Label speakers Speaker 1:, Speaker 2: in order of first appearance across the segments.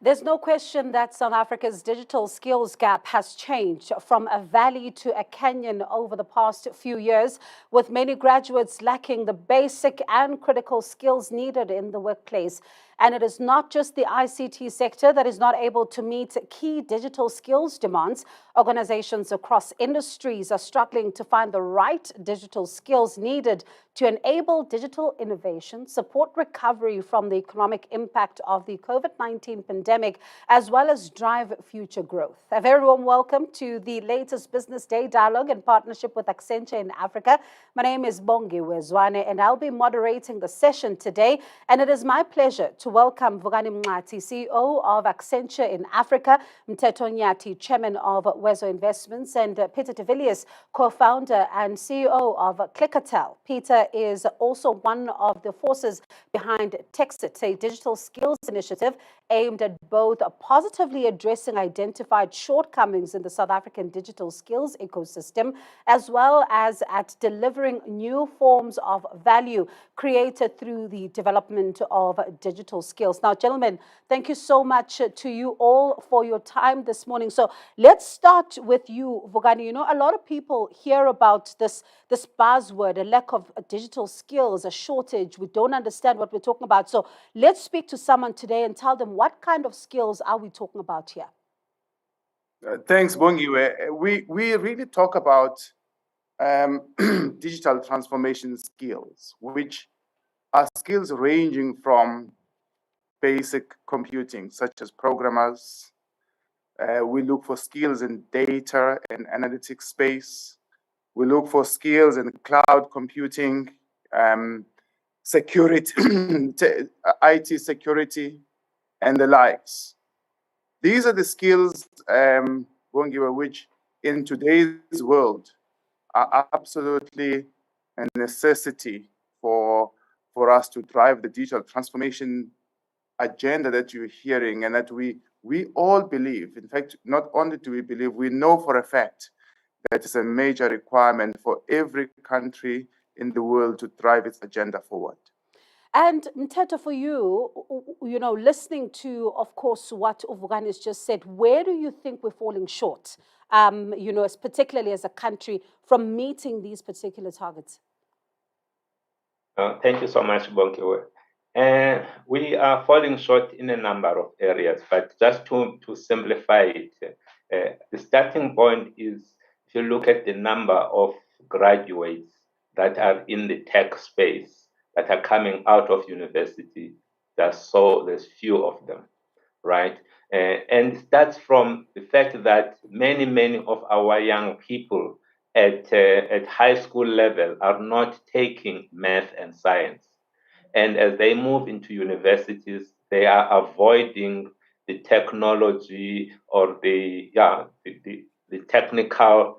Speaker 1: There's no question that South Africa's digital skills gap has changed from a valley to a canyon over the past few years, with many graduates lacking the basic and critical skills needed in the workplace. And it is not just the ICT sector that is not able to meet key digital skills demands. Organizations across industries are struggling to find the right digital skills needed to enable digital innovation, support recovery from the economic impact of the COVID-19 pandemic, as well as drive future growth. A very warm welcome to the latest Business Day Dialogue in partnership with Accenture in Africa. My name is Bongi Wezwane, and I'll be moderating the session today. And it is my pleasure to welcome Vukani Mngxati, CEO of Accenture in Africa, Mteto Nyati, Chairman of Wezo Investments, and Peter de Villiers, co-founder and CEO of Clickatel. Peter is also one of the forces behind Texit, a digital skills initiative aimed at both positively addressing identified shortcomings in the South African digital skills ecosystem, as well as at delivering new forms of value created through the development of digital skills. Now, gentlemen, thank you so much to you all for your time this morning. So let's start with you, Vukani. You know, a lot of people hear about this buzzword, a lack of digital skills, a shortage. We don't understand what we're talking about. So let's speak to someone today and tell them what kind of skills are we talking about here?
Speaker 2: Thanks, Bongi. We really talk about digital transformation skills, which are skills ranging from basic computing, such as programmers. We look for skills in data and analytics space. We look for skills in cloud computing, security, IT security, and the likes. These are the skills, which in today's world are absolutely a necessity for us to drive the digital transformation agenda that you're hearing, and that we all believe. In fact, not only do we believe, we know for a fact that is a major requirement for every country in the world to drive its agenda forward.
Speaker 1: And Mteto, for you, you know, listening to, of course, what Vukani has just said, where do you think we're falling short, you know, particularly as a country, from meeting these particular targets?
Speaker 3: Thank you so much, Bonke. We are falling short in a number of areas, but just to simplify it, the starting point is, if you look at the number of graduates that are in the tech space that are coming out of university, there's few of them, right? And it starts from the fact that many of our young people at high school level are not taking math and science. And as they move into universities, they are avoiding the technology or the technical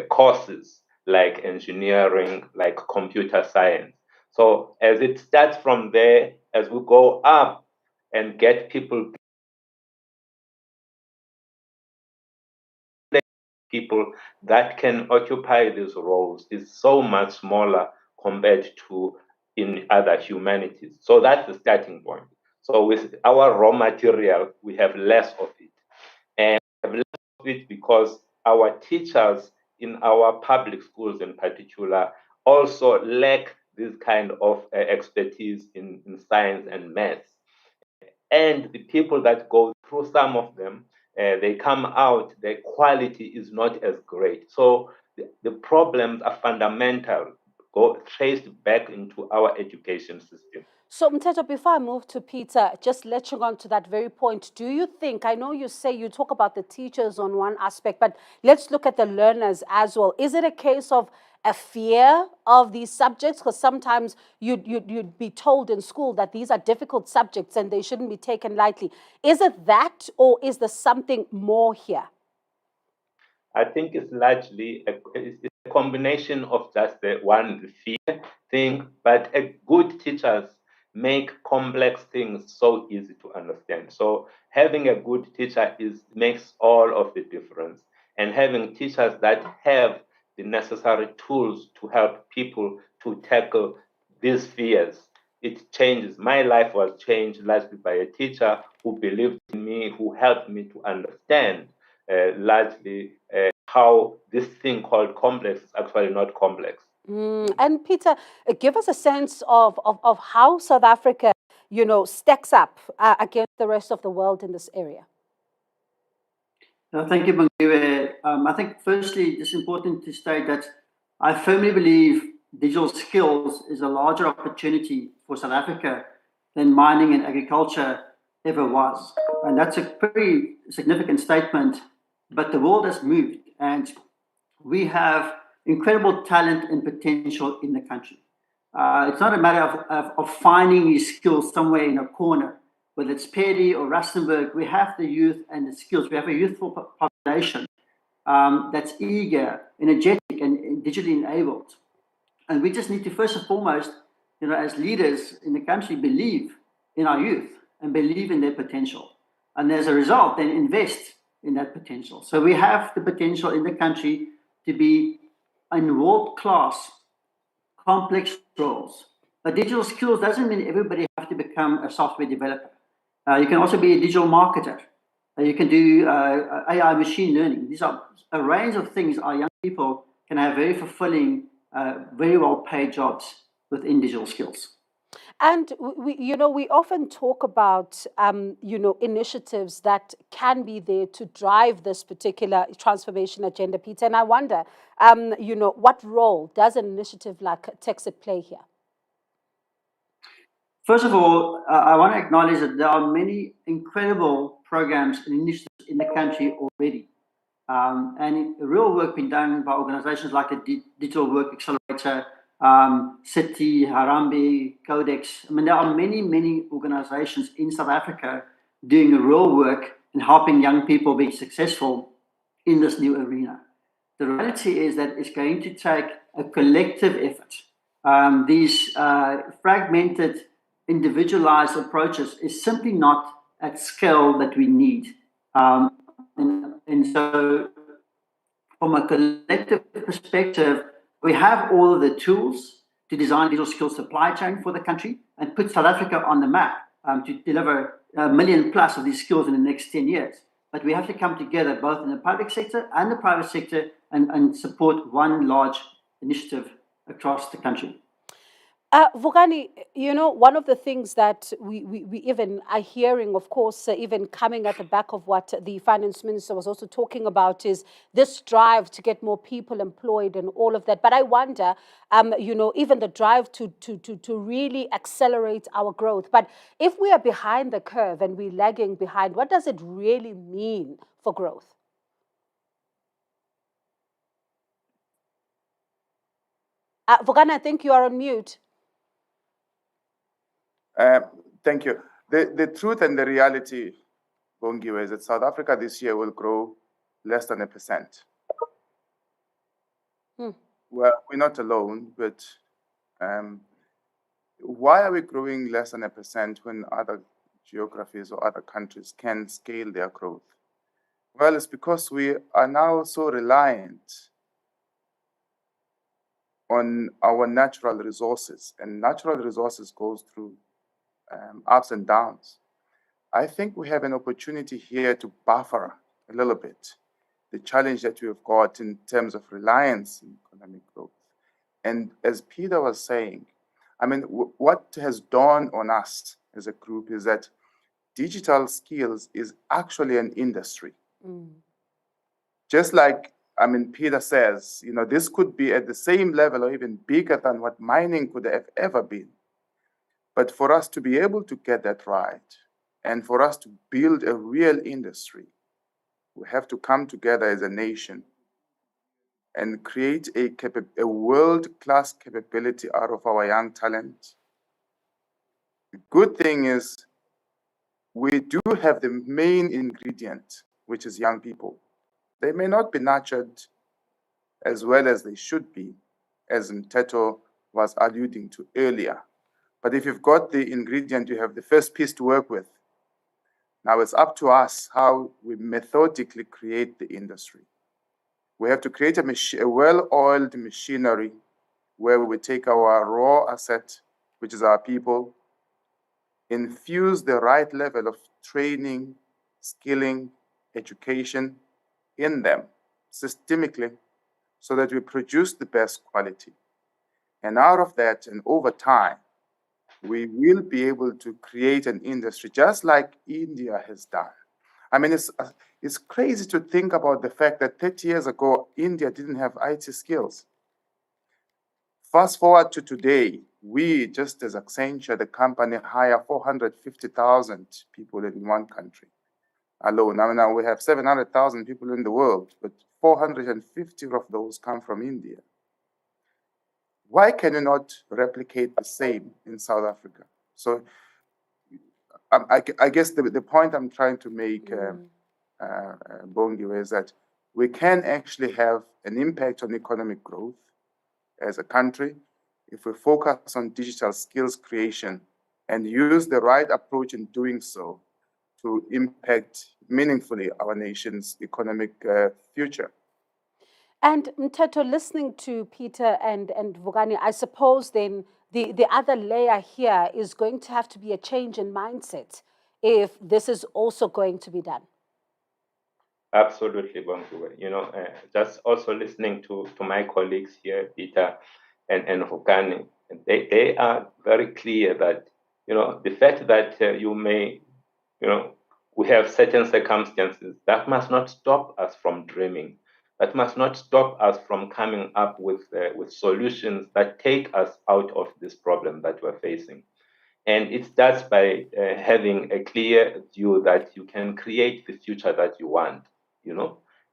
Speaker 3: courses like engineering, like computer science. So as it starts from there, as we go up and get people that can occupy these roles is so much smaller compared to in other humanities. So that's the starting point. So with our raw material, we have less of it. And we have less of it because our teachers in our public schools in particular also lack this kind of expertise in science and maths. And the people that go through some of them, they come out, their quality is not as great. So the problems are fundamental, traced back into our education system.
Speaker 1: So, Mteto, before I move to Peter, just latching on to that very point, do you think, I know you say you talk about the teachers on one aspect, but let's look at the learners as well. Is it a case of a fear of these subjects? Because sometimes you'd be told in school that these are difficult subjects and they shouldn't be taken lightly. Is it that, or is there something more here?
Speaker 3: I think it's largely it's a combination of just the fear thing, but good teachers make complex things so easy to understand. So having a good teacher makes all of the difference. And having teachers that have the necessary tools to help people to tackle these fears it changes. My life was changed largely by a teacher who believed in me, who helped me to understand largely how this thing called complex is actually not complex.
Speaker 1: And Peter, give us a sense of how South Africa, stacks up against the rest of the world in this area.
Speaker 4: Thank you, Bongiwe. I think firstly, it's important to state that I firmly believe digital skills is a larger opportunity for South Africa than mining and agriculture ever was. And that's a pretty significant statement, but the world has moved and we have incredible talent and potential in the country. It's not a matter of finding these skills somewhere in a corner. Whether it's Paddy or Rustenburg, we have the youth and the skills. We have a youthful population that's eager, energetic, and digitally enabled. And we just need to, first and foremost, as leaders in the country, believe in our youth and believe in their potential. And as a result, then invest in that potential. So we have the potential in the country to be in world-class, complex roles. But digital skills doesn't mean everybody have to become a software developer. You can also be a digital marketer. You can do AI machine learning. These are a range of things our young people can have very fulfilling, very well-paid jobs within digital skills.
Speaker 1: And we often talk about, initiatives that can be there to drive this particular transformation agenda, Peter. And I wonder, what role does an initiative like Texit play here?
Speaker 4: First of all, I want to acknowledge that there are many incredible programs and initiatives in the country already. And real work being done by organizations like the Digital Work Accelerator, City, Harambee, Codex. I mean, there are many, many organizations in South Africa doing real work and helping young people be successful in this new arena. The reality is that it's going to take a collective effort. These fragmented, individualized approaches is simply not at scale that we need. And so from a collective perspective, we have all of the tools to design digital skills supply chain for the country and put South Africa on the map to deliver 1 million plus of these skills in the next 10 years. But we have to come together both in the public sector and the private sector and support one large initiative across the country.
Speaker 1: Vukani, one of the things that we even are hearing, of course, even coming at the back of what the finance minister was also talking about is this drive to get more people employed and all of that. But I wonder, even the drive to really accelerate our growth. But if we are behind the curve and we're lagging behind, what does it really mean for growth? Vukani, I think you are on mute.
Speaker 2: Thank you. The truth and the reality, Bongiwe, is that South Africa this year will grow less than 1%. Well, we're not alone, but why are we growing less than 1% when other geographies or other countries can scale their growth? Well, it's because we are now so reliant on our natural resources, and natural resources goes through ups and downs. I think we have an opportunity here to buffer a little bit the challenge that we've got in terms of reliance in economic growth. And as Peter was saying, I mean, what has dawned on us as a group is that digital skills is actually an industry. Just like, Peter says, this could be at the same level or even bigger than what mining could have ever been. But for us to be able to get that right, and for us to build a real industry, we have to come together as a nation and create a world-class capability out of our young talent. The good thing is we do have the main ingredient, which is young people. They may not be nurtured as well as they should be, as Mteto was alluding to earlier. But if you've got the ingredient, you have the first piece to work with. Now it's up to us how we methodically create the industry. We have to create a well-oiled machinery where we take our raw asset which is our people, infuse the right level of training, skilling, education in them systemically so that we produce the best quality. And out of that, and over time, we will be able to create an industry just like India has done. I mean, it's crazy to think about the fact that 30 years ago, India didn't have IT skills. Fast forward to today, we, just as Accenture, the company, hire 450,000 people in one country alone. I mean, now we have 700,000 people in the world, but 450 of those come from India. Why can you not replicate the same in South Africa? So I guess the point I'm trying to make, Bongiwe, is that we can actually have an impact on economic growth as a country if we focus on digital skills creation and use the right approach in doing so to impact meaningfully our nation's economic future.
Speaker 1: And Mteto, listening to Peter and Vugani, I suppose then the other layer here is going to have to be a change in mindset if this is also going to be done.
Speaker 3: Absolutely, Bongiwe. Just also listening to my colleagues here, Peter and Vugani, they are very clear that, the fact that you may, we have certain circumstances, that must not stop us from dreaming. That must not stop us from coming up with solutions that take us out of this problem that we're facing. And it starts by having a clear view that you can create the future that you want,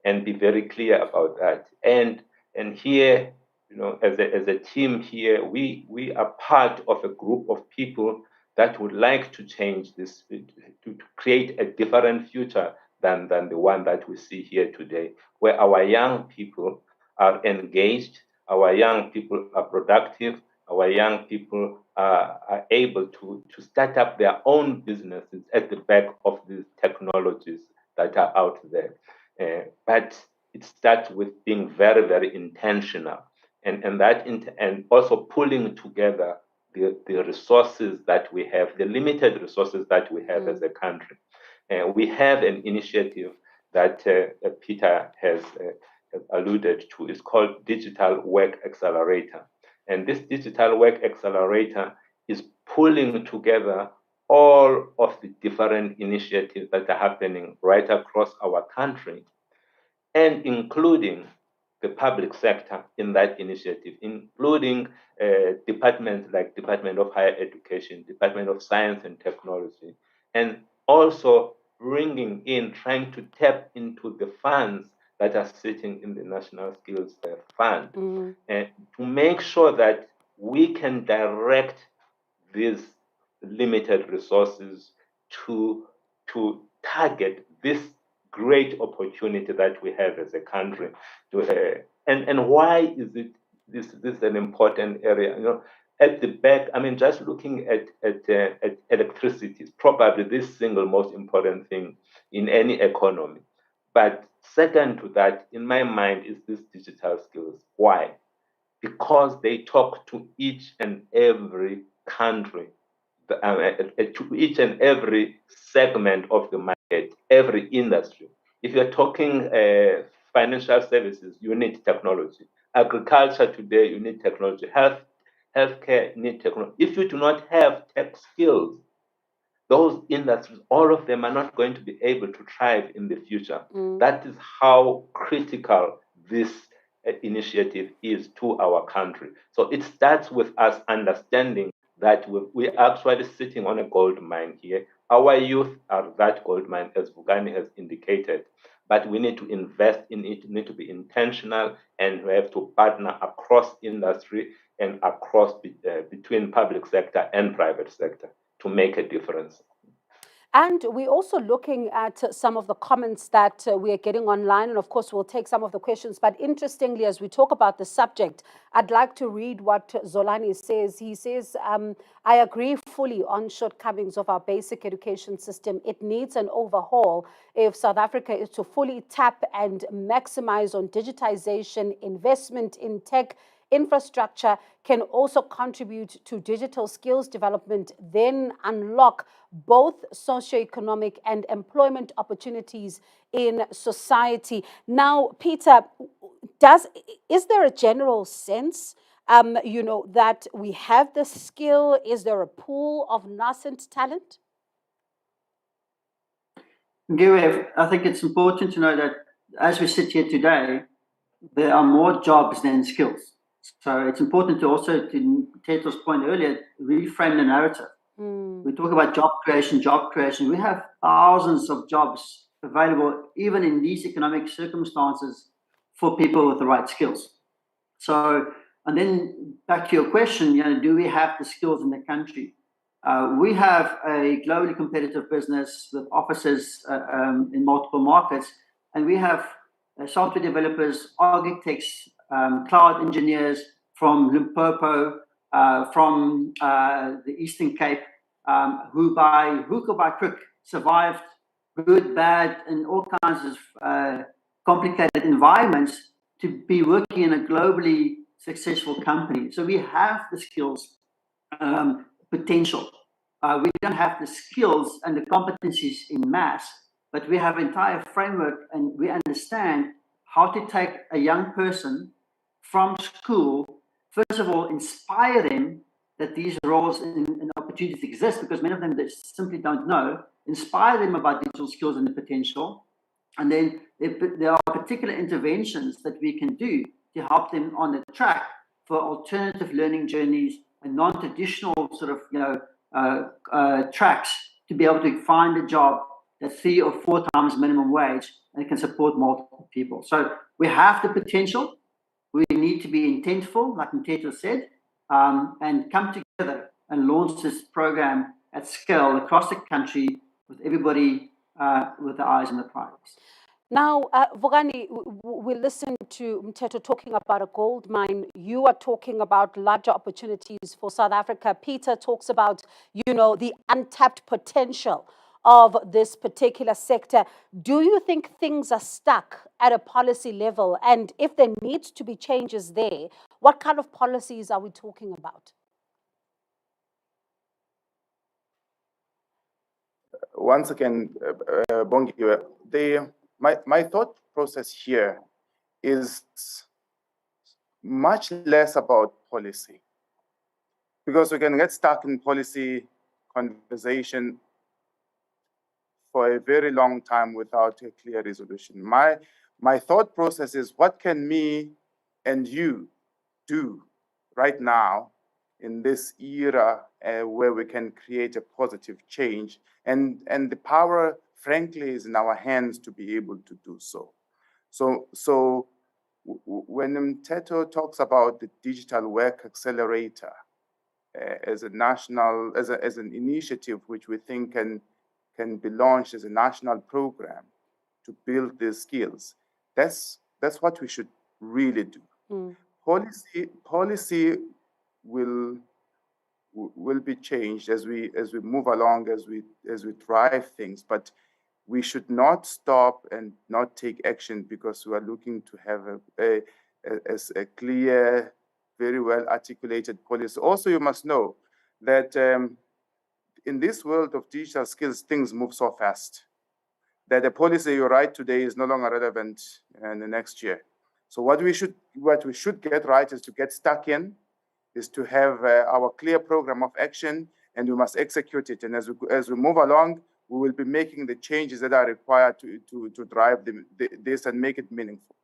Speaker 3: and be very clear about that. And here, as a team here, we are part of a group of people that would like to change this, to create a different future than the one that we see here today, where our young people are engaged, our young people are productive, our young people are able to start up their own businesses at the back of these technologies that are out there. But it starts with being very, very intentional, and also pulling together the resources that we have, the limited resources that we have as a country. We have an initiative that Peter has alluded to. It's called Digital Work Accelerator. And this Digital Work Accelerator is pulling together all of the different initiatives that are happening right across our country, and including the public sector in that initiative, including departments like Department of Higher Education, Department of Science and Technology, and also trying to tap into the funds that are sitting in the National Skills Fund, and to make sure that we can direct these limited resources to target this great opportunity that we have as a country. And why is this an important area? At the back, I mean, just looking at electricity is probably the single most important thing in any economy. But second to that, in my mind, is this digital skills. Why? Because they talk to each and every country, to each and every segment of the market, every industry. If you're talking financial services, you need technology. Agriculture today, you need technology. Healthcare, you need technology. If you do not have tech skills, those industries, all of them are not going to be able to thrive in the future. That is how critical this initiative is to our country. So it starts with us understanding that we're actually sitting on a gold mine here. Our youth are that gold mine, as Vugani has indicated, but we need to invest in it, we need to be intentional, and we have to partner across industry and across between public sector and private sector to make a difference.
Speaker 1: And we're also looking at some of the comments that we are getting online. And of course, we'll take some of the questions. But interestingly, as we talk about the subject, I'd like to read what Zolani says. He says, I agree fully on shortcomings of our basic education system. It needs an overhaul if South Africa is to fully tap and maximize on digitization, investment in tech, infrastructure can also contribute to digital skills development, then unlock both socioeconomic and employment opportunities in society. Now, Peter, is there a general sense, that we have the skill? Is there a pool of nascent talent?
Speaker 4: Gary, I think it's important to know that as we sit here today, there are more jobs than skills. So it's important to also, to Teto's point earlier, reframe the narrative. We talk about job creation. We have thousands of jobs available, even in these economic circumstances, for people with the right skills. So, and then back to your question, do we have the skills in the country? We have a globally competitive business with offices in multiple markets, and we have software developers, architects, cloud engineers from Limpopo, from the Eastern Cape, who by hook or by crook survived good, bad, and all kinds of complicated environments to be working in a globally successful company. So we have the skills potential. We don't have the skills and the competencies in mass, but we have an entire framework, and we understand how to take a young person from school, first of all, inspire them that these roles and opportunities exist, because many of them they simply don't know, inspire them about digital skills and the potential, and then there are particular interventions that we can do to help them on the track for alternative learning journeys and non-traditional sort of tracks to be able to find a job that's 3 or 4 times minimum wage and it can support multiple people. So we have the potential. We need to be intentful, like Mteto said, and come together and launch this program at scale across the country with everybody with the eyes on the prize.
Speaker 1: Now, Vugani, we listened to Mteto talking about a gold mine. You are talking about larger opportunities for South Africa. Peter talks about, the untapped potential of this particular sector. Do you think things are stuck at a policy level? And if there needs to be changes there, what kind of policies are we talking about?
Speaker 2: Once again, Bongi, my thought process here is much less about policy, because we can get stuck in policy conversation for a very long time without a clear resolution. My thought process is, what can me and you do right now in this era where we can create a positive change, and the power, frankly, is in our hands to be able to do so. So when Mteto talks about the Digital Work Accelerator as a national, as an initiative which we think can be launched as a national program to build these skills, that's what we should really do. Policy will be changed as we move along, as we drive things, but we should not stop and not take action because we are looking to have a clear, very well articulated policy. Also, you must know that in this world of digital skills, things move so fast that the policy you write today is no longer relevant in the next year. So what we should get right is to get stuck in, is to have our clear program of action, and we must execute it. And as we move along, we will be making the changes that are required to drive this and make it meaningful.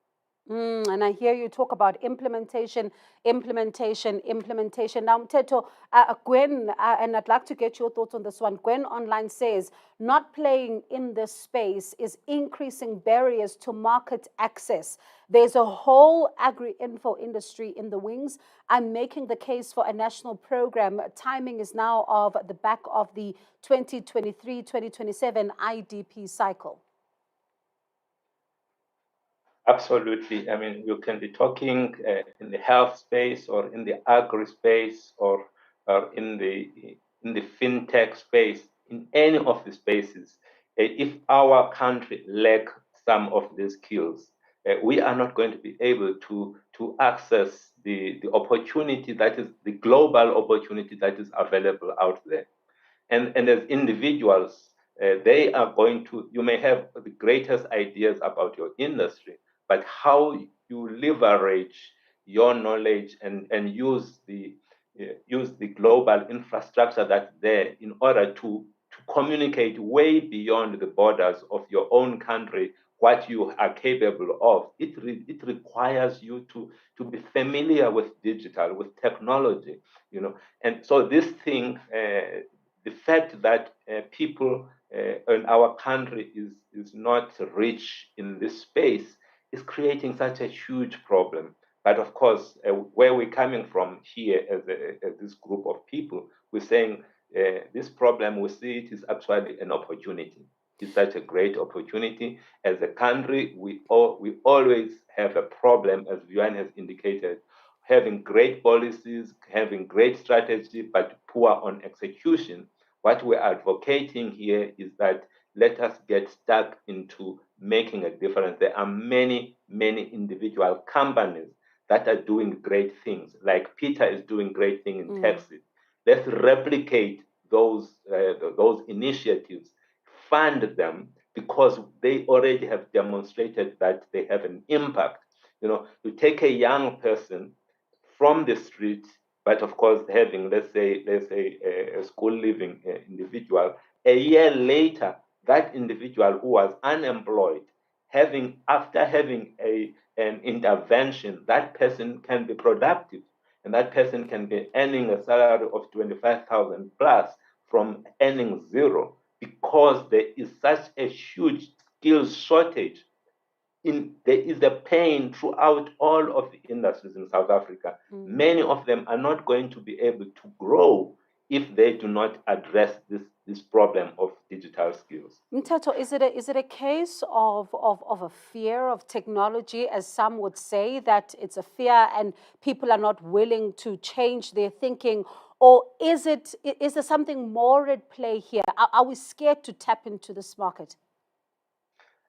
Speaker 1: And I hear you talk about implementation. Now, Mteto, Gwen, and I'd like to get your thoughts on this one. Gwen Online says, not playing in this space is increasing barriers to market access. There's a whole agri-info industry in the wings. I'm making the case for a national program. Timing is now of the back of the 2023-2027 IDP cycle.
Speaker 3: Absolutely. I mean, you can be talking in the health space or in the agri space or in the fintech space, in any of the spaces. If our country lacks some of these skills, we are not going to be able to access the opportunity that is the global opportunity that is available out there. And as individuals, they are going to, you may have the greatest ideas about your industry, but how you leverage your knowledge and use the global infrastructure that's there in order to communicate way beyond the borders of your own country what you are capable of. It requires you to be familiar with digital, with technology, you know. And so this thing, the fact that people in our country is not rich in this space is creating such a huge problem. But of course, where we're coming from here as this group of people, we're saying this problem, we see it is actually an opportunity. It's such a great opportunity. As a country, we always have a problem, as Yuan has indicated, having great policies, having great strategy, but poor on execution. What we're advocating here is that let us get stuck into making a difference. There are many, many individual companies that are doing great things, like Peter is doing great things in Texas. Let's replicate those initiatives, fund them, because they already have demonstrated that they have an impact. You know, you take a young person from the street, but of course having, let's say a school living individual, a year later, that individual who was unemployed, after having an intervention, that person can be productive, and that person can be earning a salary of 25,000 plus from earning zero, because there is such a huge skills shortage. There is a pain throughout all of the industries in South Africa. Many of them are not going to be able to grow if they do not address this problem of digital skills.
Speaker 1: Mteto, is it a case of a fear of technology, as some would say, that it's a fear and people are not willing to change their thinking? Or is there something more at play here? Are we scared to tap into this market?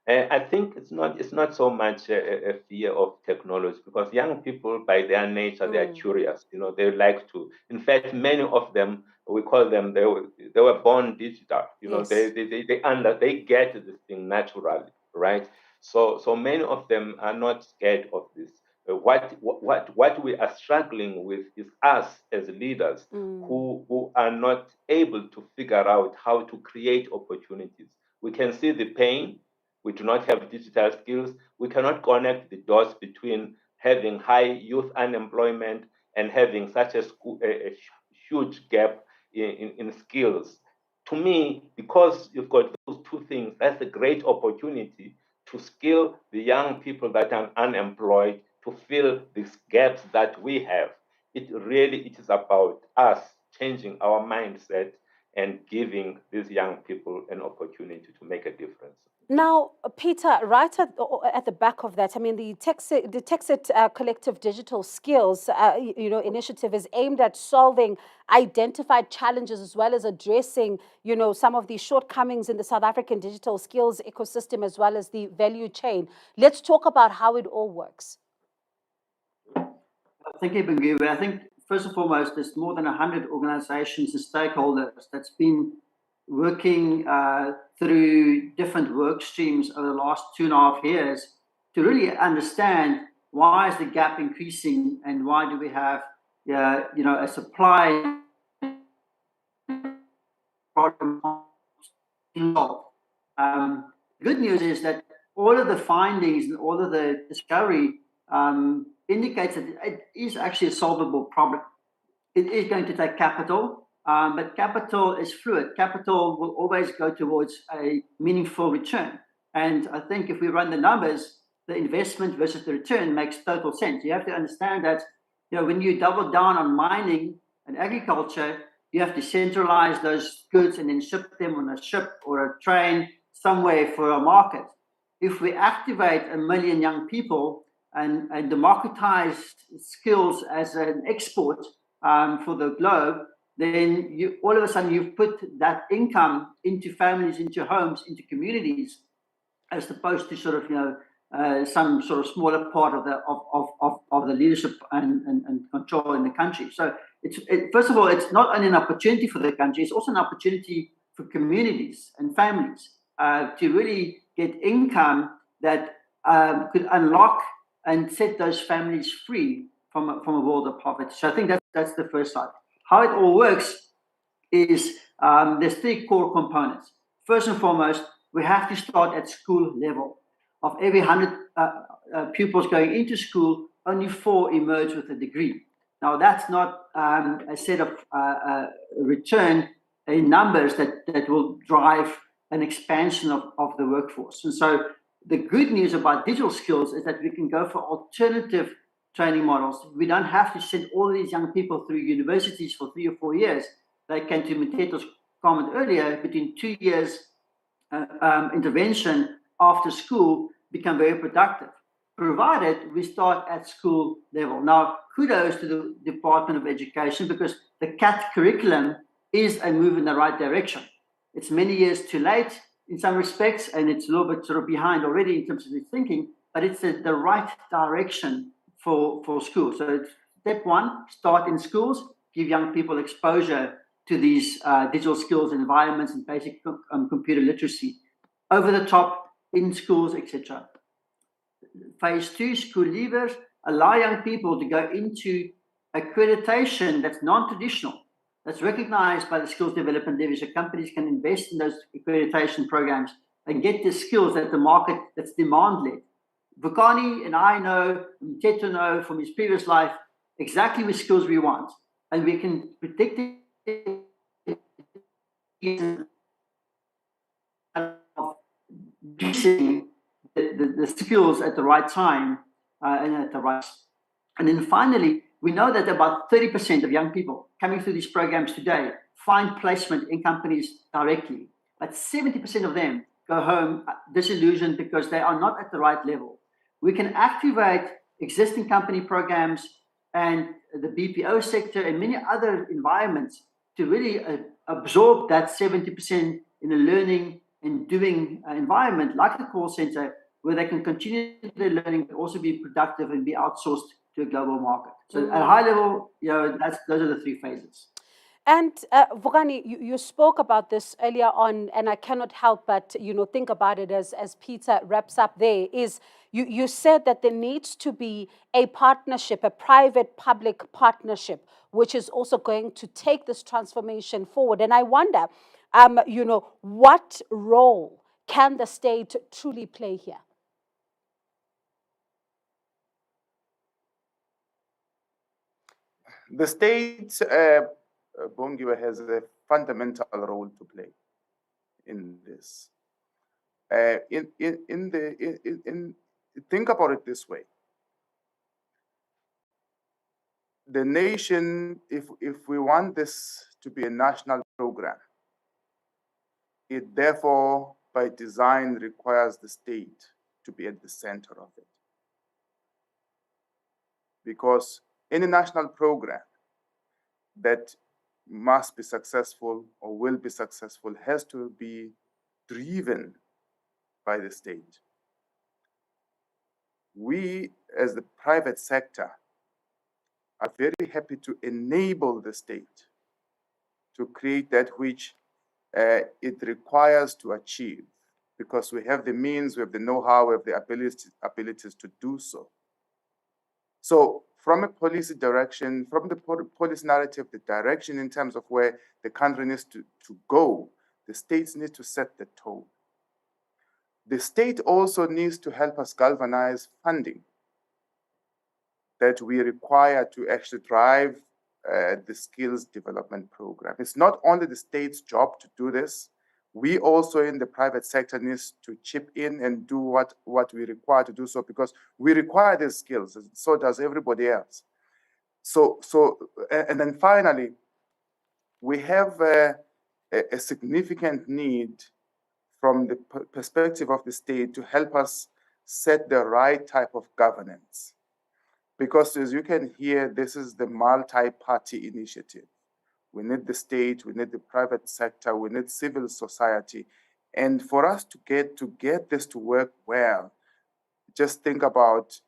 Speaker 3: I think it's not so much a fear of technology, because young people, by their nature, they are curious. You know, they like to. In fact, many of them, we call them, they were born digital. You know, yes. they get this thing naturally, right? So many of them are not scared of this. What we are struggling with is us as leaders who are not able to figure out how to create opportunities. We can see the pain. We do not have digital skills. We cannot connect the dots between having high youth unemployment and having such a huge gap in skills. To me, because you've got those two things, that's a great opportunity to skill the young people that are unemployed to fill these gaps that we have. It is about us changing our mindset and giving these young people an opportunity to make a difference.
Speaker 1: Now, Peter, right at the back of that, I mean, the Texit Collective Digital Skills, initiative is aimed at solving identified challenges as well as addressing, some of the shortcomings in the South African digital skills ecosystem as well as the value chain. Let's talk about how it all works.
Speaker 4: Thank you, Bangiwe. I think, first and foremost, there's more than 100 organizations and stakeholders that's been working through different work streams over the last 2.5 years to really understand why is the gap increasing and why do we have a supply problem. Good news is that all of the findings and all of the discovery indicates that it is actually a solvable problem. It is going to take capital, but capital is fluid. Capital will always go towards a meaningful return. And I think if we run the numbers, the investment versus the return makes total sense. You have to understand that, when you double down on mining and agriculture, you have to centralize those goods and then ship them on a ship or a train somewhere for a market. If we activate 1 million young people and democratize skills as an export for the globe, then all of a sudden you've put that income into families, into homes, into communities, as opposed to sort of some sort of smaller part of the leadership and control in the country. So first of all, it's not only an opportunity for the country, it's also an opportunity for communities and families to really get income that could unlock and set those families free from a world of poverty. So I think that's the first side. How it all works is there's three core components. First and foremost, we have to start at school level. Of every 100 pupils going into school, only 4 emerge with a degree. Now, that's not a set of return in numbers that will drive an expansion of the workforce. And so the good news about digital skills is that we can go for alternative training models. We don't have to send all these young people through universities for 3 or 4 years. They can, to Mateto's comment earlier, between 2 years intervention after school, become very productive, provided we start at school level. Now, kudos to the Department of Education, because the CAT curriculum is a move in the right direction. It's many years too late in some respects, and it's a little bit sort of behind already in terms of its thinking, but it's the right direction for schools. So it's step one, start in schools, give young people exposure to these digital skills environments and basic computer literacy over the top in schools, etc. Phase 2, school leavers, allow young people to go into accreditation that's non-traditional, that's recognized by the skills development levy, so companies can invest in those accreditation programs and get the skills that the market that's demand-led. Vukani and I know, and Teto know from his previous life, exactly which skills we want, and we can predict of using the skills at the right time and at the right. And then finally, we know that about 30% of young people coming through these programs today find placement in companies directly, but 70% of them go home disillusioned because they are not at the right level. We can activate existing company programs and the BPO sector and many other environments to really absorb that 70% in a learning and doing environment like the call center, where they can continue their learning but also be productive and be outsourced to a global market. So at a high level, those are the 3 phases.
Speaker 1: And Vukani, you spoke about this earlier on, and I cannot help but think about it as Peter wraps up there. Is you said that there needs to be a partnership, a private-public partnership, which is also going to take this transformation forward. And I wonder, what role can the state truly play here?
Speaker 2: The state, Bongiwe, has a fundamental role to play in this. Think about it this way: the nation, if we want this to be a national program, it therefore, by design, requires the state to be at the center of it, because any national program that must be successful or will be successful has to be driven by the state. We, as the private sector, are very happy to enable the state to create that which it requires to achieve, because we have the means, we have the know-how, we have the abilities to do so. So from a policy direction, from the policy narrative, the direction in terms of where the country needs to go, the states need to set the tone. The state also needs to help us galvanize funding that we require to actually drive the skills development program. It's not only the state's job to do this. We also in the private sector need to chip in and do what we require to do so, because we require these skills, and so does everybody else. And then finally, we have a significant need from the perspective of the state to help us set the right type of governance. Because as you can hear, this is the multi-party initiative. We need the state, we need the private sector, we need civil society. And for us to get this to work well, just think about,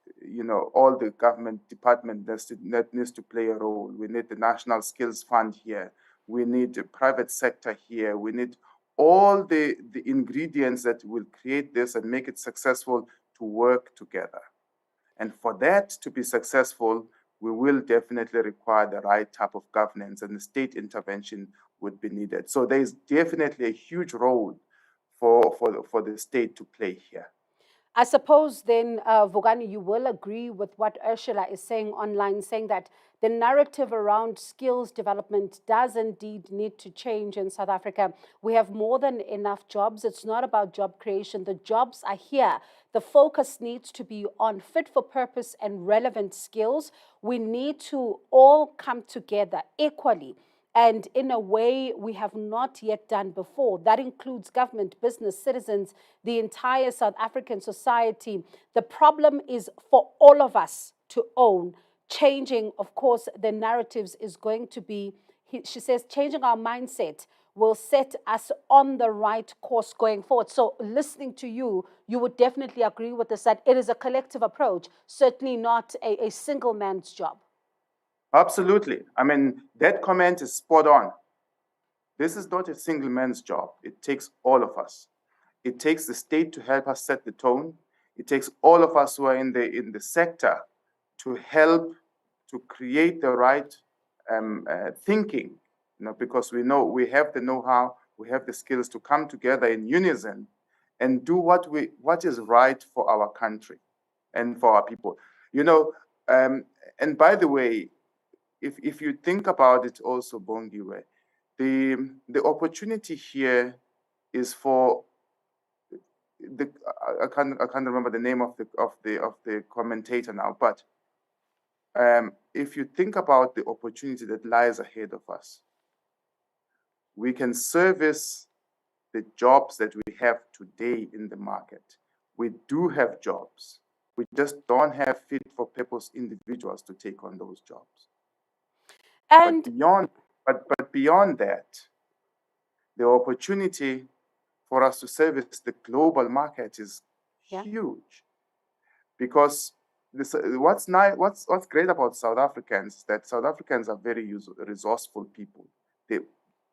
Speaker 2: all the government department that needs to play a role. We need the National Skills Fund here. We need the private sector here. We need all the ingredients that will create this and make it successful to work together. And for that to be successful, we will definitely require the right type of governance, and the state intervention would be needed. So there is definitely a huge role for the state to play here.
Speaker 1: I suppose then, Vugani, you will agree with what Ursula is saying online, saying that the narrative around skills development does indeed need to change in South Africa. We have more than enough jobs. It's not about job creation. The jobs are here. The focus needs to be on fit for purpose and relevant skills. We need to all come together equally and in a way we have not yet done before. That includes government, business, citizens, the entire South African society. The problem is for all of us to own. Changing, of course, the narratives is going to be, she says, changing our mindset will set us on the right course going forward. So listening to you, you would definitely agree with this, that it is a collective approach, certainly not a single man's job.
Speaker 2: Absolutely. I mean, that comment is spot on. This is not a single man's job. It takes all of us. It takes the state to help us set the tone. It takes all of us who are in the sector to help to create the right thinking, because we know we have the know-how, we have the skills to come together in unison and do what is right for our country and for our people. And by the way, if you think about it also, Bongiwe, the opportunity here is for I can't remember the name of the commentator now, but if you think about the opportunity that lies ahead of us, we can service the jobs that we have today in the market. We do have jobs. We just don't have fit for purpose individuals to take on those jobs.
Speaker 1: And
Speaker 2: but beyond that, the opportunity for us to service the global market is huge. Because what's great about South Africans is that South Africans are very resourceful people.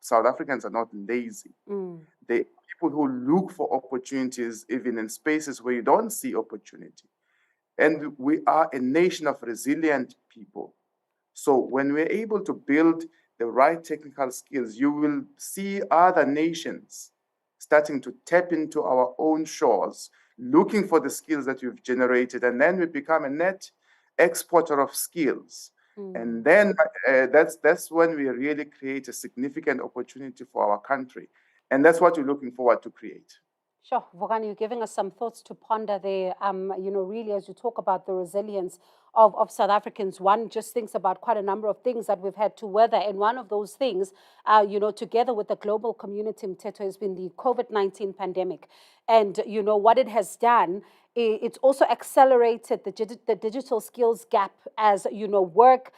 Speaker 2: South Africans are not lazy. They people who look for opportunities even in spaces where you don't see opportunity. And we are a nation of resilient people. So when we're able to build the right technical skills, you will see other nations starting to tap into our own shores, looking for the skills that we've generated, and then we become a net exporter of skills. And then that's when we really create a significant opportunity for our country. And that's what we're looking forward to create.
Speaker 1: Sure, Vugani, you're giving us some thoughts to ponder there. Really, as you talk about the resilience of South Africans, one just thinks about quite a number of things that we've had to weather. And one of those things, together with the global community, Mteto, has been the COVID-19 pandemic. And, what it has done, it's also accelerated the digital skills gap as, work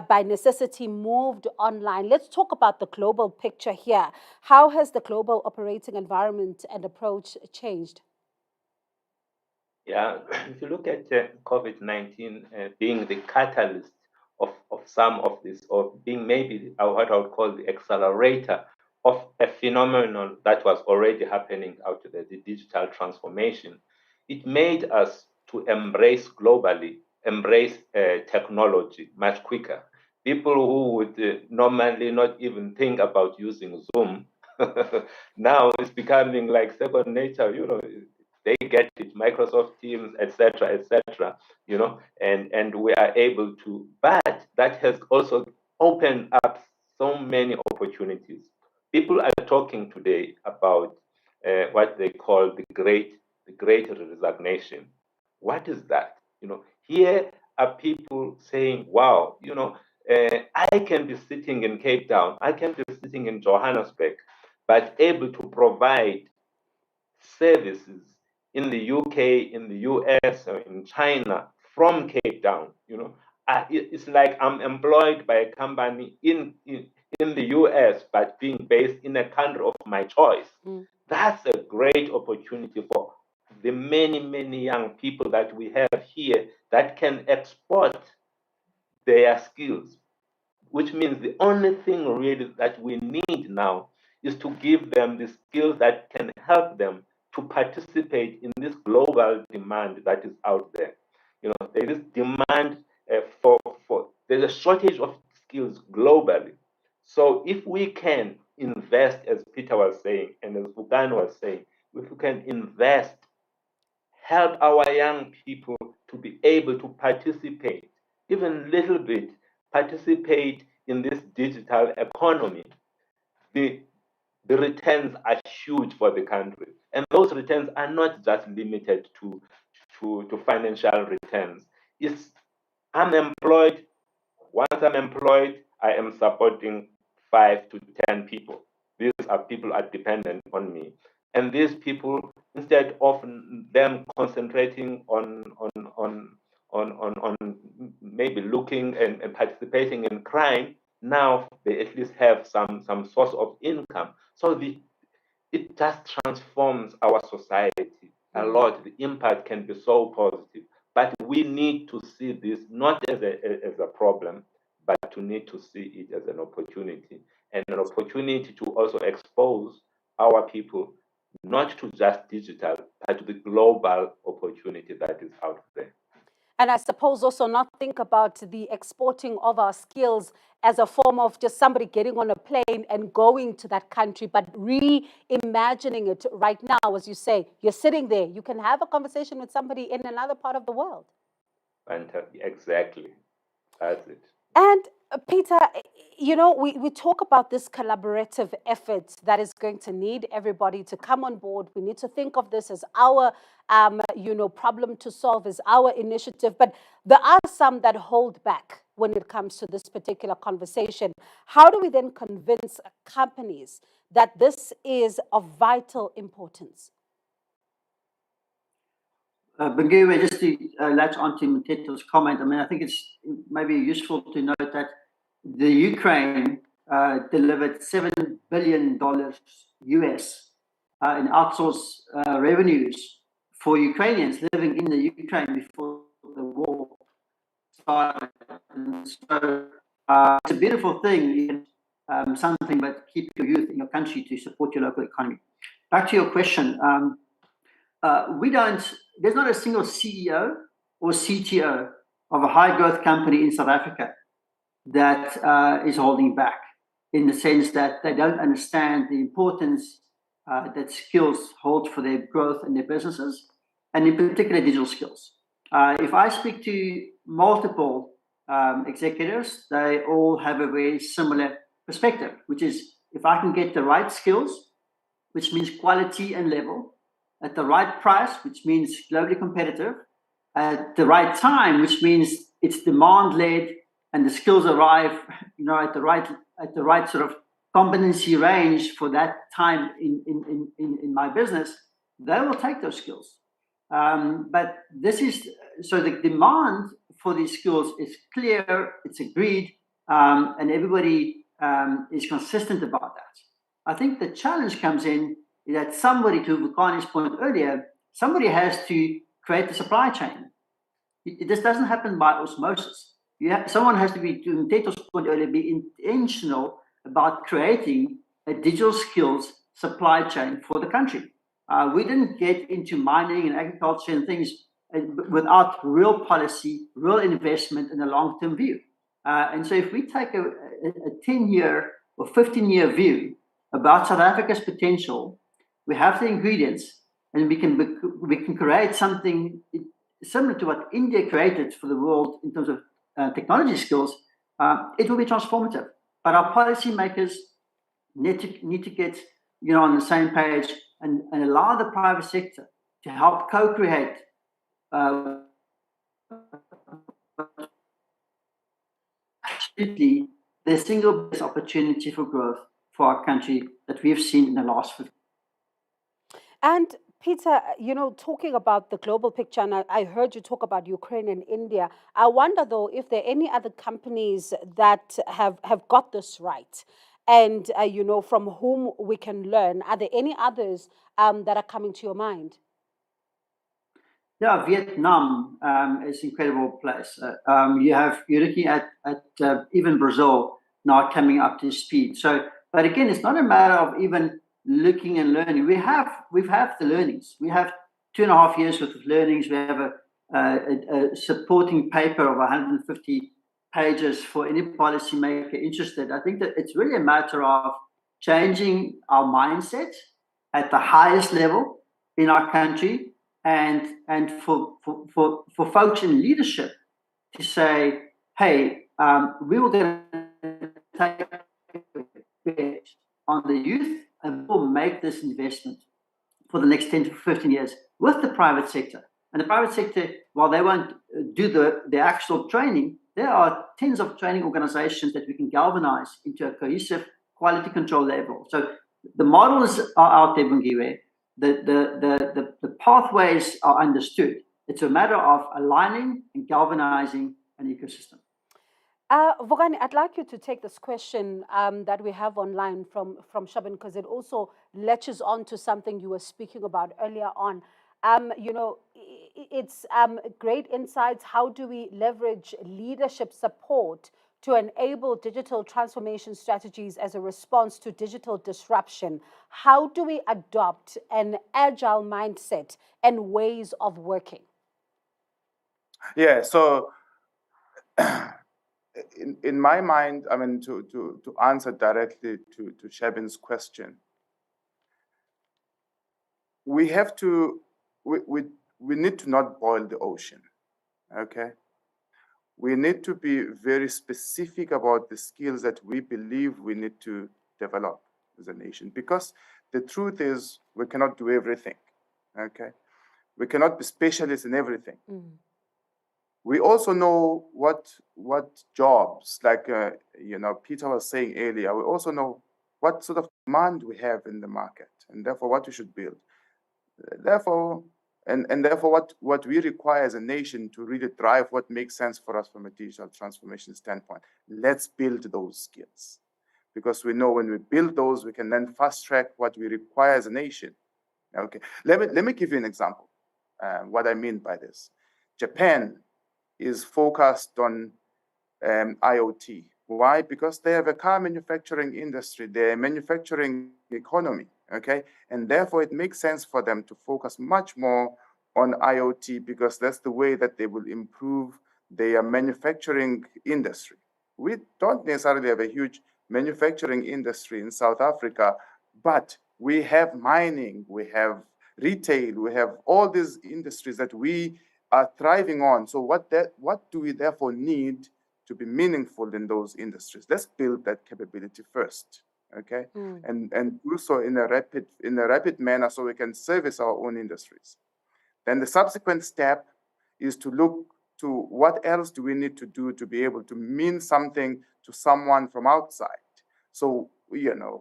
Speaker 1: by necessity moved online. Let's talk about the global picture here. How has the global operating environment and approach changed?
Speaker 3: Yeah, if you look at COVID-19 being the catalyst of some of this, or being maybe what I would call the accelerator of a phenomenon that was already happening out there, the digital transformation, it made us to embrace technology much quicker. People who would normally not even think about using Zoom, now it's becoming like second nature, they get it, Microsoft Teams, etc., and we are able to, but that has also opened up so many opportunities. People are talking today about what they call the great resignation. What is that? Here are people saying, wow, I can be sitting in Cape Town, I can be sitting in Johannesburg, but able to provide services in the UK, in the US, or in China from Cape Town. It's like I'm employed by a company in the US, but being based in a country of my choice. That's a great opportunity for the many, many young people that we have here that can export their skills, which means the only thing really that we need now is to give them the skills that can help them to participate in this global demand that is out there. You know, there is demand there's a shortage of skills globally. So if we can invest, as Peter was saying, and as Bugan was saying, if we can invest, help our young people to be able to participate, even a little bit, participate in this digital economy, the, the returns are huge for the country. And those returns are not just limited to financial returns. It's I'm employed. Once I'm employed, I am supporting 5 to 10 people. These are people are dependent on me. And these people, instead of them concentrating on maybe looking and participating in crime, now they at least have some source of income. So it just transforms our society a lot. The impact can be so positive. But we need to see this not as a problem, but to need to see it as an opportunity, and an opportunity to also expose our people not to just digital, but to the global opportunity that is out there.
Speaker 1: And I suppose also not think about the exporting of our skills as a form of just somebody getting on a plane and going to that country, but reimagining it right now. As you say, you're sitting there, you can have a conversation with somebody in another part of the world.
Speaker 3: Fantastic. Exactly. That's it.
Speaker 1: And Peter, you know, we talk about this collaborative effort that is going to need everybody to come on board. We need to think of this as our, problem to solve, as our initiative. But there are some that hold back when it comes to this particular conversation. How do we then convince companies that this is of vital importance?
Speaker 4: Bengiwe, just to latch onto Mteto's comment, I mean, I think it's maybe useful to note that the Ukraine delivered $7 billion US in outsourced revenues for Ukrainians living in the Ukraine before the war started. And so it's a beautiful thing, something, but keep your youth in your country to support your local economy. Back to your question. There's not a single CEO or CTO of a high growth company in South Africa that is holding back, in the sense that they don't understand the importance that skills hold for their growth and their businesses, and in particular digital skills. If I speak to multiple executives, they all have a very similar perspective, which is if I can get the right skills, which means quality and level, at the right price, which means globally competitive, at the right time, which means it's demand-led and the skills arrive, at the right sort of competency range for that time in my business, they will take those skills. But so the demand for these skills is clear, it's agreed, and everybody is consistent about that. I think the challenge comes in that somebody, to Vukani's point earlier, somebody has to create the supply chain. This doesn't happen by osmosis. Someone has to be, to Mteto's point earlier, be intentional about creating a digital skills supply chain for the country. We didn't get into mining and agriculture and things without real policy, real investment, and a long-term view. And so if we take a 10-year or 15-year view about South Africa's potential, we have the ingredients, and we can create something similar to what India created for the world in terms of technology skills. It will be transformative. But our policymakers need to get on the same page and allow the private sector to help co-create absolutely the single best opportunity for growth for our country that we've seen in the last 50 years.
Speaker 1: And Peter, talking about the global picture, and I heard you talk about Ukraine and India. I wonder, though, if there are any other companies that have got this right, and, from whom we can learn. Are there any others that are coming to your mind?
Speaker 4: Yeah, Vietnam is an incredible place. You're looking at even Brazil now coming up to speed. So, but again, it's not a matter of even looking and learning. We've the learnings. We have 2.5 years worth of learnings. We have a supporting paper of 150 pages for any policymaker interested. I think that it's really a matter of changing our mindset at the highest level in our country, and for folks in leadership to say, hey, we were going to take a bet on the youth and we'll make this investment for the next 10 to 15 years with the private sector. And the private sector, while they won't do the actual training, there are tens of training organizations that we can galvanize into a cohesive quality control level. So the models are out there, Bungiwe. The pathways are understood. It's a matter of aligning and galvanizing an ecosystem.
Speaker 1: Vogani, I'd like you to take this question that we have online from Shaban, because it also latches on to something you were speaking about earlier on. It's great insights. How do we leverage leadership support to enable digital transformation strategies as a response to digital disruption? How do we adopt an agile mindset and ways of working?
Speaker 2: Yeah, so in my mind, I mean, to answer directly to Shabin's question, we have to, we need to not boil the ocean, okay? We need to be very specific about the skills that we believe we need to develop as a nation, because the truth is we cannot do everything, okay? We cannot be specialists in everything. We also know what jobs, like Peter was saying earlier, we also know what sort of demand we have in the market, and therefore what we should build. Therefore, what we require as a nation to really drive what makes sense for us from a digital transformation standpoint. Let's build those skills, because we know when we build those, we can then fast track what we require as a nation. Okay, let me give you an example. What I mean by this, Japan is focused on IoT. Why? Because they have a car manufacturing industry, they're a manufacturing economy, okay? And therefore it makes sense for them to focus much more on IoT, because that's the way that they will improve their manufacturing industry. We don't necessarily have a huge manufacturing industry in South Africa, but we have mining, we have retail, we have all these industries that we are thriving on. So what do we therefore need to be meaningful in those industries? Let's build that capability first, okay? And do so in a rapid manner so we can service our own industries. Then the subsequent step is to look to what else do we need to do to be able to mean something to someone from outside. So,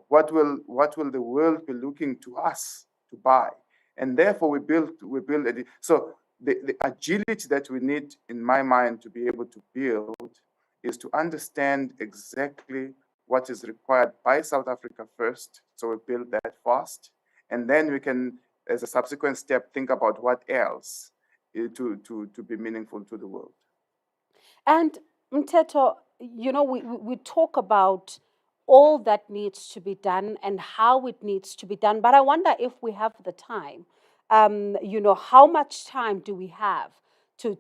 Speaker 2: what will the world be looking to us to buy? And therefore we build it. So the agility that we need, in my mind, to be able to build is to understand exactly what is required by South Africa first. So we build that fast. And then we can, as a subsequent step, think about what else to be meaningful to the world.
Speaker 1: And Mteto, we talk about all that needs to be done and how it needs to be done. But I wonder if we have the time. How much time do we have to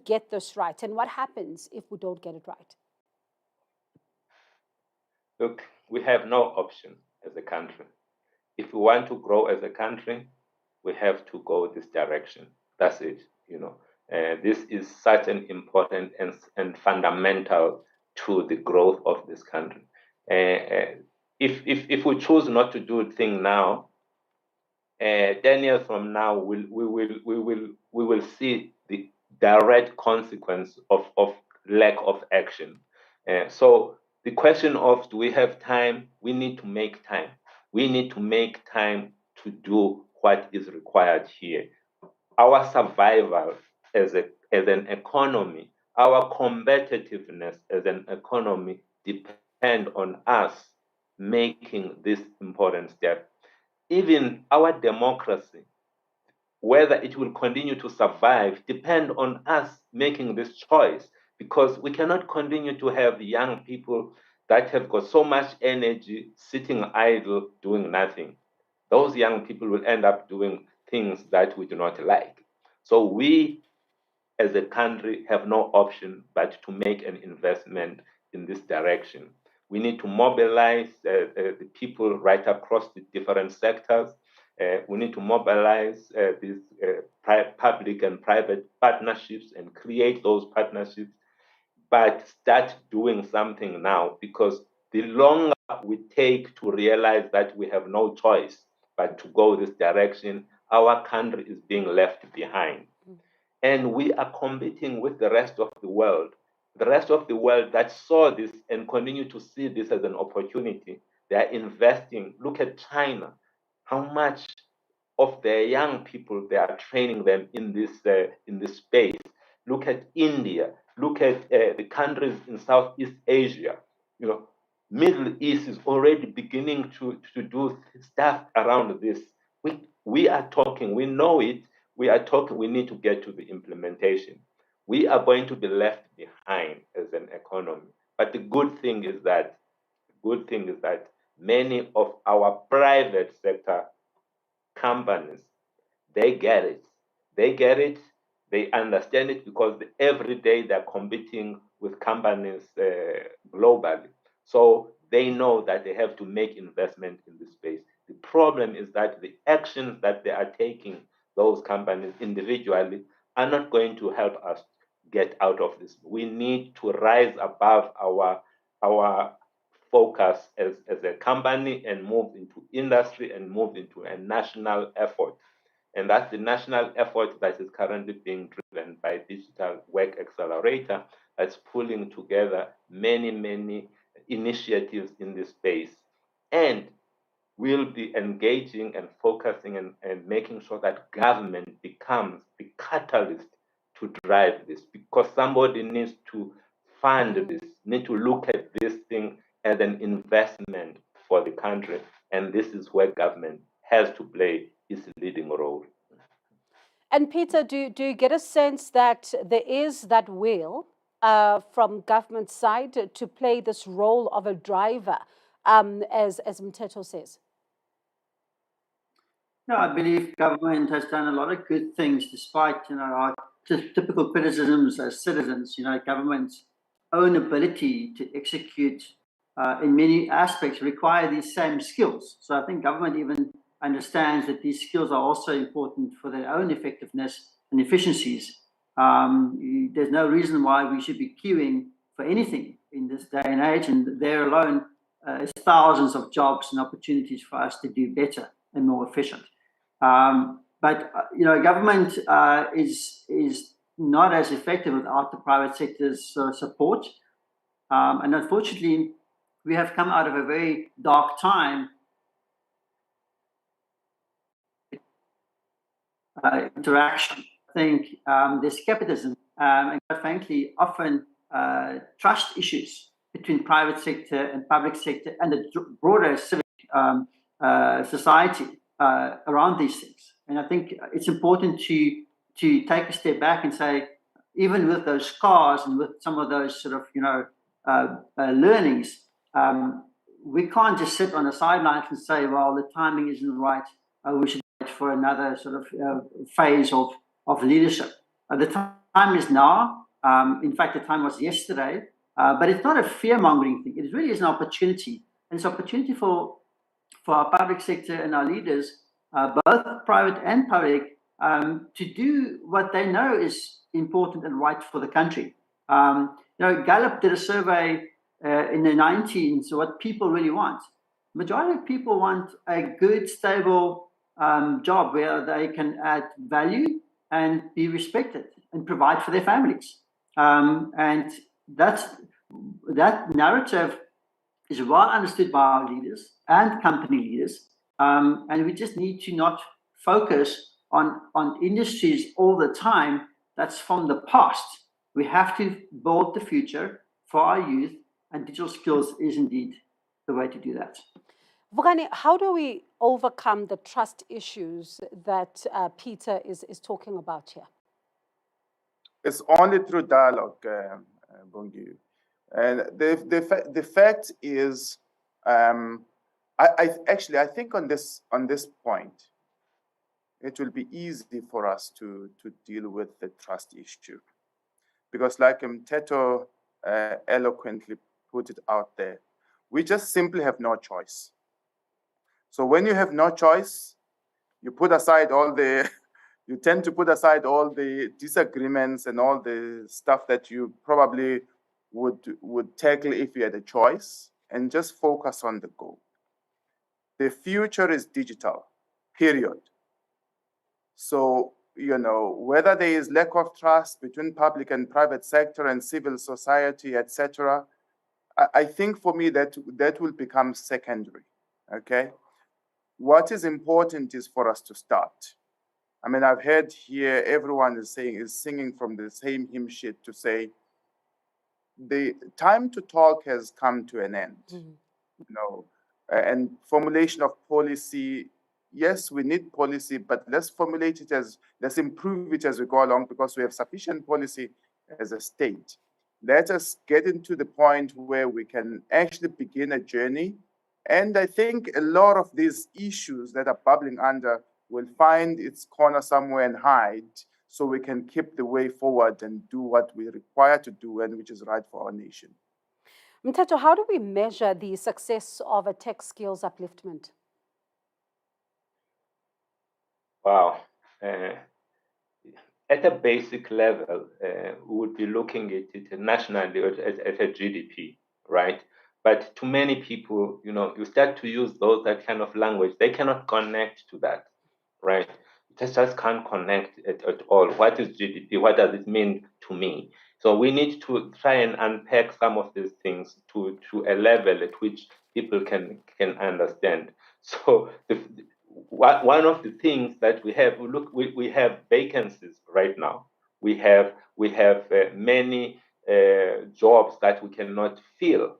Speaker 1: get this right? And what happens if we don't get it right?
Speaker 3: Look, we have no option as a country. If we want to grow as a country, we have to go this direction. That's it. This is such an important and fundamental to the growth of this country. If we choose not to do a thing now, 10 years from now, we will see the direct consequence of lack of action. So the question of, do we have time? We need to make time. We need to make time to do what is required here. Our survival as an economy, our competitiveness as an economy depend on us making this important step. Even our democracy whether it will continue to survive depend on us making this choice, because we cannot continue to have young people that have got so much energy sitting idle doing nothing. Those young people will end up doing things that we do not like. So we as a country have no option but to make an investment in this direction. We need to mobilize the people right across the different sectors. We need to mobilize these public and private partnerships and create those partnerships, but start doing something now, because the longer we take to realize that we have no choice but to go this direction, our country is being left behind. And we are competing with the rest of the world. The rest of the world that saw this and continue to see this as an opportunity, they are investing. Look at China, how much of their young people they are training them in this space. Look at India. Look at the countries in Southeast Asia. You know, Middle East is already beginning to do stuff around this. We are talking. We know it. We are talking. We need to get to the implementation. We are going to be left behind as an economy. But the good thing is that many of our private sector companies, they get it. They get it. They understand it, because every day they're competing with companies globally. So they know that they have to make investment in this space. The problem is that the actions that they are taking, those companies individually, are not going to help us get out of this. We need to rise above our focus as a company and move into industry and move into a national effort. And that's the national effort that is currently being driven by Digital Work Accelerator, that's pulling together many, many initiatives in this space. And we'll be engaging and focusing and making sure that government becomes the catalyst to drive this, because somebody needs to fund this, need to look at this thing as an investment for the country. And this is where government has to play its leading role.
Speaker 1: And Peter, do you get a sense that there is that will from government side to play this role of a driver, as Mteto says?
Speaker 4: No, I believe government has done a lot of good things, despite our typical criticisms as citizens. Government's own ability to execute in many aspects require these same skills. So I think government even understands that these skills are also important for their own effectiveness and efficiencies. There's no reason why we should be queuing for anything in this day and age, and there alone is thousands of jobs and opportunities for us to do better and more efficient. But government is not as effective without the private sector's support. And unfortunately, we have come out of a very dark time. Interaction. I think there's skepticism and, quite frankly, often trust issues between private sector and public sector and the broader civic society around these things. And I think it's important to take a step back and say, even with those scars and with some of those sort of learnings, we can't just sit on the sidelines and say, well, the timing isn't right. We should wait for another sort of phase of leadership. The time is now. In fact, the time was yesterday. But it's not a fear-mongering thing. It really is an opportunity. And it's an opportunity for our public sector and our leaders, both private and public, to do what they know is important and right for the country. Gallup did a survey in the 19s, so what people really want. Majority of people want a good, stable job where they can add value and be respected and provide for their families. And that narrative is well understood by our leaders and company leaders. And we just need to not focus on industries all the time. That's from the past. We have to build the future for our youth, and digital skills is indeed the way to do that.
Speaker 1: Vukani, how do we overcome the trust issues that Peter is talking about here?
Speaker 2: It's only through dialogue, Bongi. And the fact is, I think on this point, it will be easy for us to deal with the trust issue, because like Teto eloquently put it out there, we just simply have no choice. So when you have no choice, you put aside all the you tend to put aside all the disagreements and all the stuff that you probably would tackle if you had a choice, and just focus on the goal. The future is digital, period. So, whether there is lack of trust between public and private sector and civil society, etc., I think for me that will become secondary. Okay. What is important is for us to start. I mean, I've heard here everyone is singing from the same hymn sheet to say the time to talk has come to an end. And formulation of policy. Yes, we need policy, but let's improve it as we go along, because we have sufficient policy as a state. Let us get into the point where we can actually begin a journey. And I think a lot of these issues that are bubbling under will find its corner somewhere and hide, so we can keep the way forward and do what we require to do, and which is right for our nation.
Speaker 1: Mteto, how do we measure the success of a tech skills upliftment?
Speaker 3: Wow. At a basic level, we would be looking at it nationally at a GDP, right? But to many people, you start to use that kind of language, they cannot connect to that, right? They just can't connect at all. What is GDP? What does it mean to me? So we need to try and unpack some of these things to a level at which people can understand. So one of the things that we have, we have vacancies right now. We have many jobs that we cannot fill.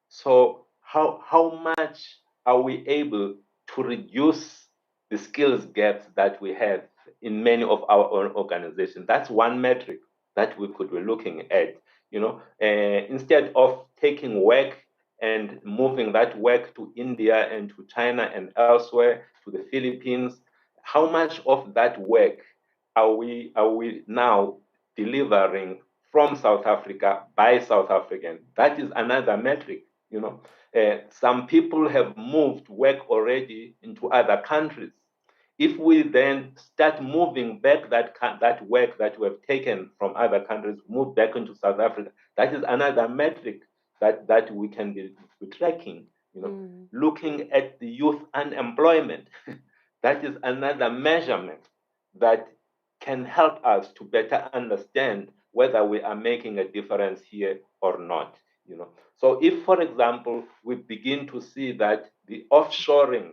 Speaker 3: So how much are we able to reduce the skills gaps that we have in many of our own organizations? That's one metric that we could be looking at. Instead of taking work and moving that work to India and to China and elsewhere, to the Philippines, how much of that work are we now delivering from South Africa by South African? That is another metric. Some people have moved work already into other countries. If we then start moving back that work that we have taken from other countries, move back into South Africa, that is another metric that we can be tracking. Looking at the youth unemployment, that is another measurement that can help us to better understand whether we are making a difference here or not. So if, for example, we begin to see that the offshoring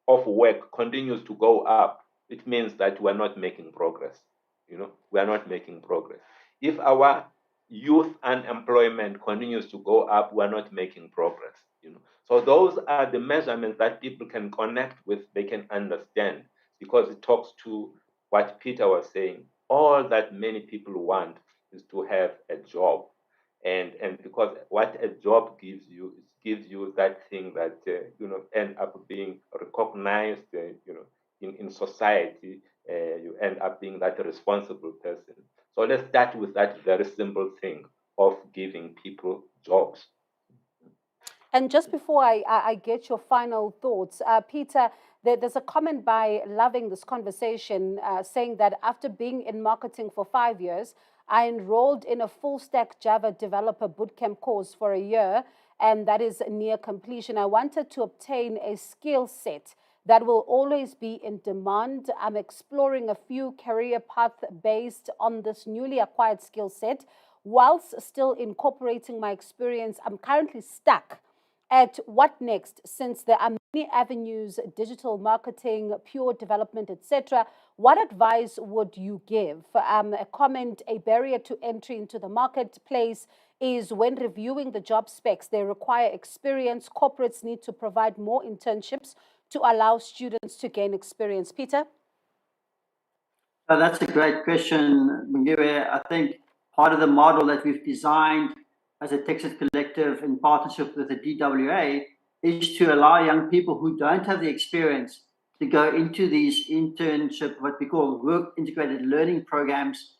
Speaker 3: of work continues to go up, it means that we're not making progress. We are not making progress. If our youth unemployment continues to go up, we're not making progress. So those are the measurements that people can connect with, they can understand, because it talks to what Peter was saying. All that many people want is to have a job. And because what a job gives you, it gives you that thing that end up being recognized, in society. You end up being that responsible person. So let's start with that very simple thing of giving people jobs.
Speaker 1: And just before I get your final thoughts, Peter, there's a comment by Loving This Conversation saying that after being in marketing for 5 years, I enrolled in a full stack Java developer bootcamp course for a year, and that is near completion. I wanted to obtain a skill set that will always be in demand. I'm exploring a few career paths based on this newly acquired skill set. Whilst still incorporating my experience, I'm currently stuck at what next, since there are many avenues: digital marketing, pure development, etc. What advice would you give? A comment, a barrier to entry into the marketplace is when reviewing the job specs, they require experience. Corporates need to provide more internships to allow students to gain experience. Peter?
Speaker 4: That's a great question, Mungiwe. I think part of the model that we've designed as a Texas collective in partnership with the DWA is to allow young people who don't have the experience to go into these internship, what we call work integrated learning programs,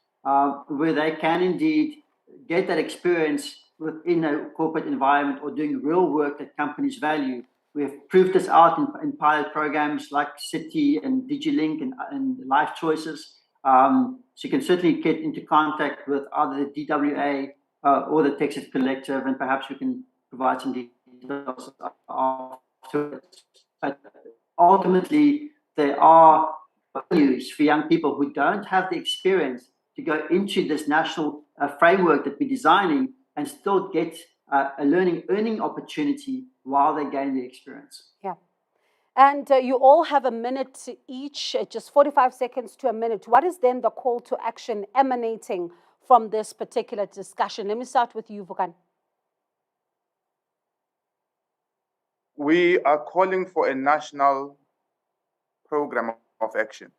Speaker 4: where they can indeed get that experience within a corporate environment or doing real work that companies value. We have proved this out in pilot programs like City and DigiLink and Life Choices. So you can certainly get into contact with either the DWA or the Texas Collective, and perhaps we can provide some details afterwards. But ultimately, there are values for young people who don't have the experience to go into this national framework that we're designing and still get a earning opportunity while they gain the experience.
Speaker 1: Yeah. And you all have a minute each, just 45 seconds to a minute. What is then the call to action emanating from this particular discussion? Let me start with you, Vukan.
Speaker 2: We are calling for a national program of action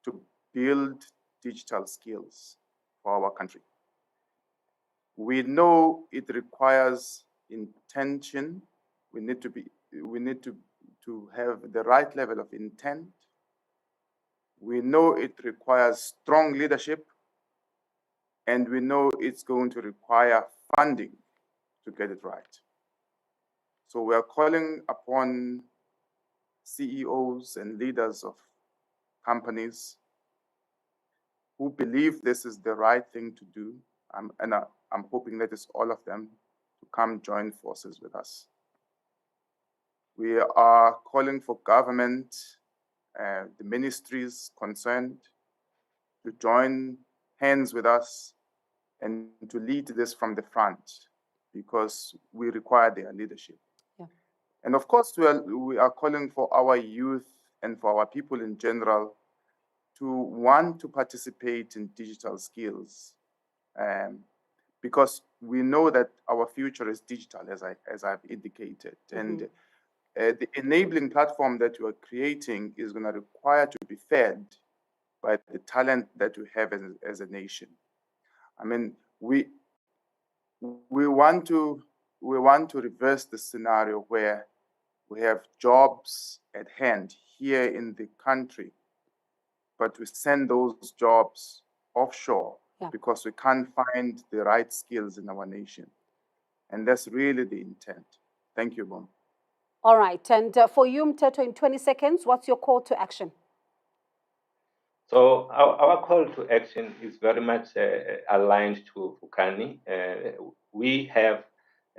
Speaker 2: to build digital skills for our country. We know it requires intention. We need to have the right level of intent. We know it requires strong leadership, and we know it's going to require funding to get it right. So we are calling upon CEOs and leaders of companies who believe this is the right thing to do, and I'm hoping that it's all of them, to come join forces with us. We are calling for government, the ministries concerned, to join hands with us and to lead this from the front, because we require their leadership. Yeah. And of course, we are calling for our youth and for our people in general to want to participate in digital skills, because we know that our future is digital, as I've indicated. Mm-hmm. And the enabling platform that we are creating is going to require to be fed by the talent that we have as a nation. I mean, we want to reverse the scenario where we have jobs at hand here in the country, but we send those jobs offshore. Yeah. Because we can't find the right skills in our nation. And that's really the intent. Thank you, Bom.
Speaker 1: All right. And for you, Mteto, in 20 seconds, what's your call to action?
Speaker 3: So our call to action is very much aligned to Vukani. We have,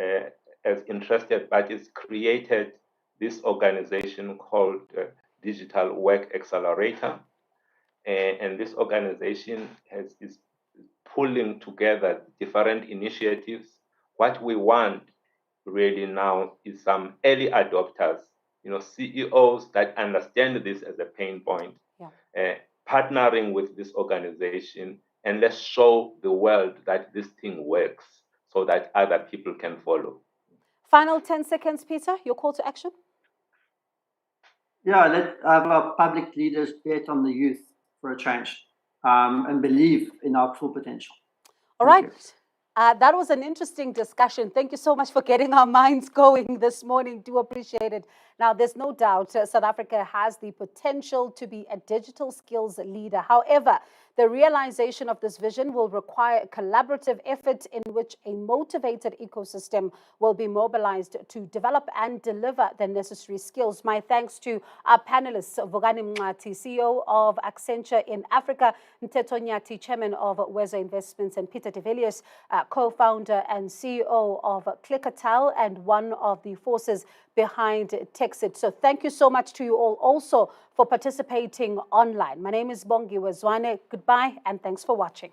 Speaker 3: as interested parties, created this organization called Digital Work Accelerator. And this organization is pulling together different initiatives. What we want really now is some early adopters, CEOs that understand this as a pain point, partnering with this organization, and let's show the world that this thing works so that other people can follow.
Speaker 1: Final 10 seconds, Peter, your call to action?
Speaker 4: Yeah, let our public leaders bet on the youth for a change and believe in our full potential.
Speaker 1: All right. That was an interesting discussion. Thank you so much for getting our minds going this morning. Do appreciate it. Now, there's no doubt South Africa has the potential to be a digital skills leader. However, the realization of this vision will require a collaborative effort in which a motivated ecosystem will be mobilized to develop and deliver the necessary skills. My thanks to our panelists, Vukani Mncwathi, CEO of Accenture in Africa, Mteto Nyati, Chairman of Weza Investments, and Peter de Villiers, co-founder and CEO of Clickatel and one of the forces behind Texit. So thank you so much to you all also for participating online. My name is Bongi Wezwane. Goodbye and thanks for watching.